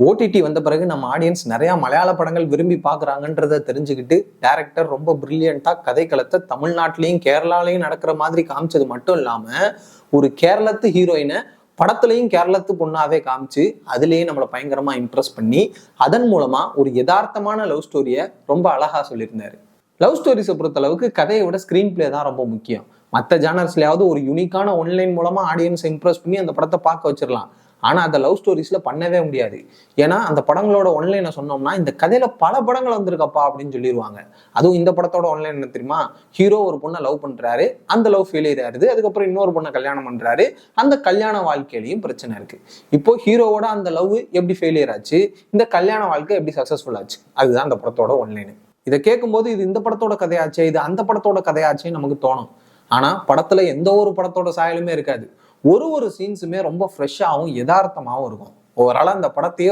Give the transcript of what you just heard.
OTT வந்த பிறகு நம்ம ஆடியன்ஸ் நிறைய மலையாள படங்கள் விரும்பி பார்க்குறாங்கன்றத தெரிஞ்சுக்கிட்டு டைரக்டர் ரொம்ப பிரில்லியண்டா கதைக்களத்தை தமிழ்நாட்டிலையும் கேரளாலையும் நடக்கிற மாதிரி காமிச்சது மட்டும் இல்லாம ஒரு கேரளத்து ஹீரோயினை படத்துலையும் கேரளத்து பொண்ணாவே காமிச்சு அதுலேயும் நம்மளை பயங்கரமா இம்ப்ரெஸ் பண்ணி அதன் மூலமா ஒரு யதார்த்தமான லவ் ஸ்டோரியை ரொம்ப அழகா சொல்லியிருந்தாரு. லவ் ஸ்டோரிஸை பொறுத்த அளவுக்கு கதையை விட ஸ்கிரீன் பிளே தான் ரொம்ப முக்கியம். மற்ற ஜானர்ஸ்லயாவது ஒரு யூனிக்கான ஒன்லைன் மூலமா ஆடியன்ஸை இம்ப்ரெஸ் பண்ணி அந்த படத்தை பார்க்க வச்சிடலாம். ஆனா அந்த லவ் ஸ்டோரிஸ்ல பண்ணவே முடியாது. ஏன்னா அந்த படங்களோட ஒன்லைனை சொன்னோம்னா இந்த கதையில பல படங்கள் வந்திருக்கப்பா அப்படின்னு சொல்லிடுவாங்க. அதுவும் இந்த படத்தோட ஒன்லைன் என்ன தெரியுமா? ஹீரோ ஒரு பொண்ணை லவ் பண்றாரு, அந்த லவ் ஃபெயிலியர் ஆயிருது. அதுக்கப்புறம் இன்னொரு பொண்ணை கல்யாணம் பண்றாரு, அந்த கல்யாண வாழ்க்கையிலையும் பிரச்சனை இருக்கு. இப்போ ஹீரோவோட அந்த லவ் எப்படி ஃபெயிலியர் ஆச்சு, இந்த கல்யாண வாழ்க்கை எப்படி சக்சஸ்ஃபுல் ஆச்சு, அதுதான் அந்த படத்தோட ஒன்லைன். இதை கேட்கும்போது இது இந்த படத்தோட கதையாச்சே, இது அந்த படத்தோட கதையாச்சே நமக்கு தோணும். ஆனா படத்துல எந்த ஒரு படத்தோட சாயலுமே இருக்காது. ஒரு சீன்ஸுமே ரொம்ப ஃப்ரெஷ்ஷாகவும் யதார்த்தமாகவும் இருக்கும். ஓவரால அந்த படத்தையே